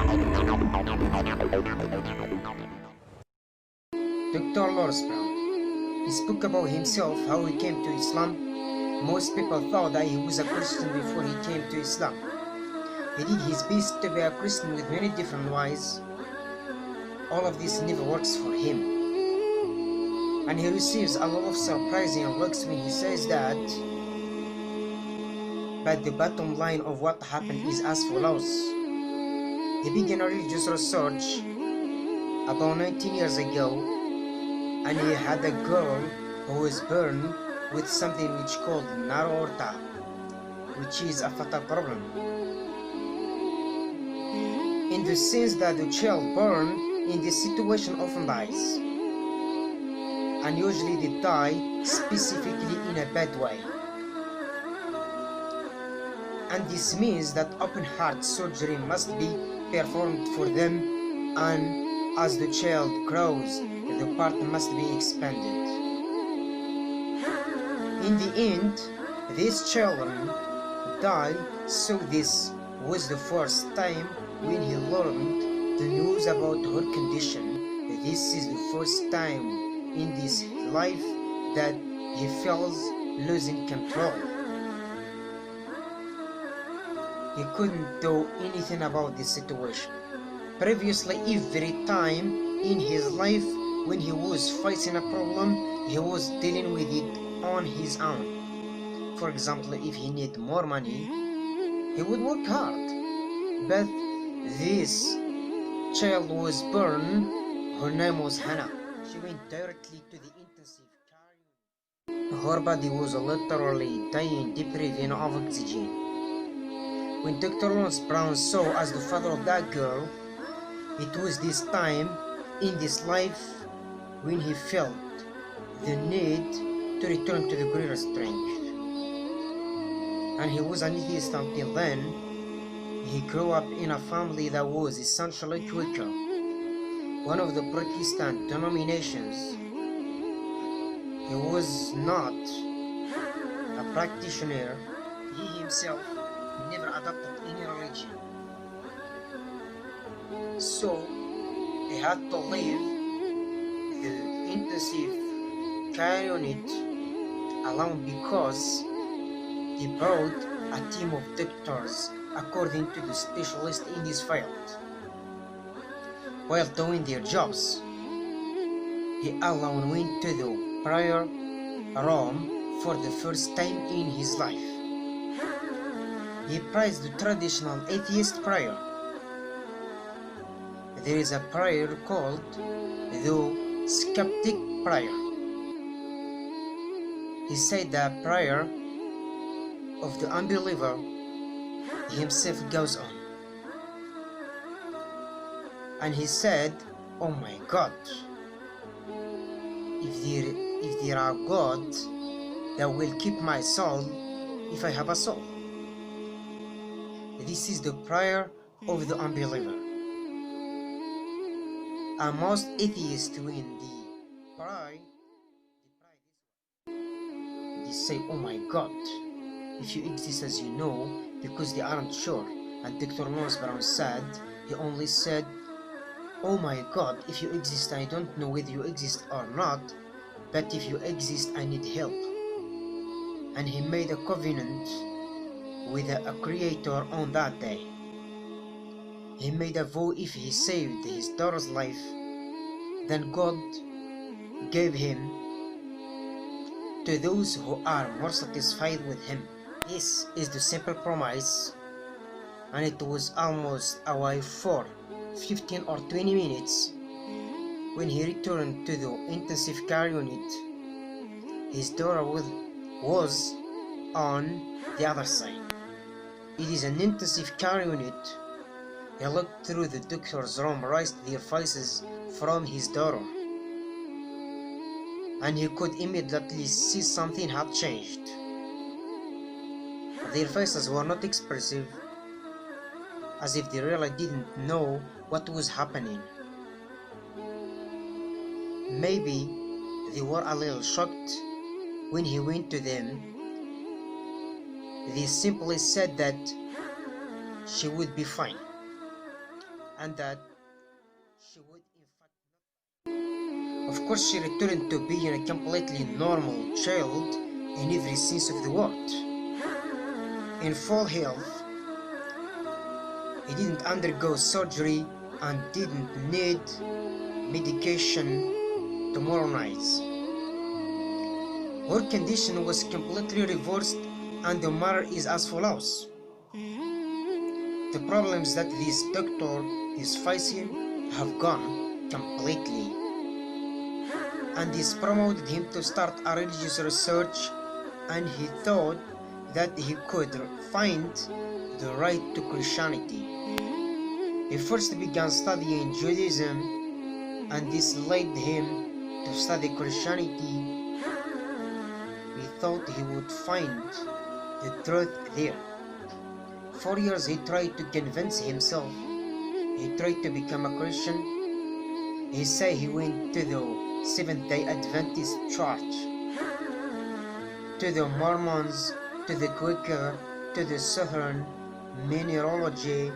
Dr. Lawrence Brown. He spoke about himself, how he came to Islam. Most people thought that he was a Christian before he came to Islam. He did his best to be a Christian with many different ways. All of this never works for him. And he receives a lot of surprising looks when he says that. But the bottom line of what happened is as follows. He began a religious research about 19 years ago, and he had a girl who was born with something which called narrow aorta, which is a fatal problem. In the sense that the child born in this situation often dies, and usually they die specifically in a bad way. And this means that open heart surgery must be performed for them, and as the child grows, the part must be expanded. In the end, these children die, so this was the first time when he learned the news about her condition. This is the first time in his life that he feels losing control. He couldn't do anything about this situation. Previously, every time in his life when he was facing a problem, he was dealing with it on his own. For example, if he needed more money, he would work hard. But this child was born, her name was Hannah. She went directly to the intensive care unit. Her body was literally dying, depriving of oxygen. When Dr. Lawrence Brown saw as the father of that girl, it was this time in this life when he felt the need to return to the greater strength. And he was an atheist until then. He grew up in a family that was essentially Quaker, one of the Protestant denominations. He was not a practitioner. He himself never adopted any religion. So he had to leave the intensive care unit alone because he brought a team of doctors according to the specialist in this field. While doing their jobs, he alone went to the prayer room for the first time in his life. He prays the traditional atheist prayer. There is a prayer called the skeptic prayer. He said the prayer of the unbeliever himself goes on. And he said, oh my God, if there are gods that will keep my soul if I have a soul. This is the prayer of the unbeliever. And most atheists, when they pray, they say, oh my God, if you exist as you know, because they aren't sure. And Dr. Lawrence Brown said, he only said, oh my God, if you exist, I don't know whether you exist or not, but if you exist, I need help. And he made a covenant with a creator on that day. He made a vow if he saved his daughter's life, then God gave him to those who are more satisfied with him. This is the simple promise, and it was almost away for 15 or 20 minutes. When he returned to the intensive care unit, his daughter was on the other side. It is an intensive care unit. He looked through the doctor's room, raised their faces from his daughter, and he could immediately see something had changed. Their faces were not expressive, as if they really didn't know what was happening. Maybe they were a little shocked when he went to them. They simply said that she would be fine. and that she would in fact not. Of course, she returned to being a completely normal child in every sense of the word. In full health, he didn't undergo surgery and didn't need medication to modernize. Her condition was completely reversed, and the matter is as follows. The problems that this doctor is facing have gone completely, and this promoted him to start a religious research, and he thought that he could find the right to Christianity. He first began studying Judaism, and this led him to study Christianity. He thought he would find the truth there. 4 years he tried to convince himself. He tried to become a Christian. He said he went to the Seventh-day Adventist Church, to the Mormons, to the Quaker, to the Southern Mineralogy,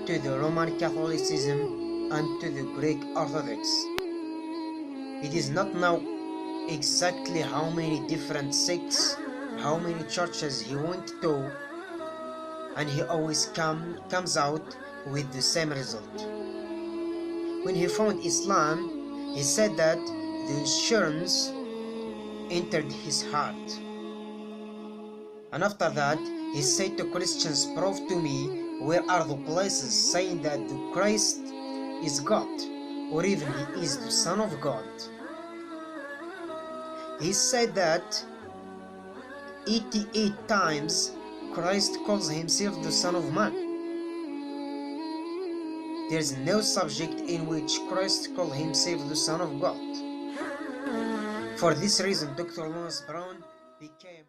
to the Roman Catholicism, and to the Greek Orthodox. It does not know exactly how many different sects, how many churches he went to, and he always comes out with the same result. When he found Islam, he said that the assurance entered his heart. And after that, he said to Christians, "Prove to me where are the places saying that the Christ is God, or even he is the Son of God." He said that 88 times Christ calls himself the Son of Man. There is no subject in which Christ called himself the Son of God. For this reason, Dr. Lawrence Brown became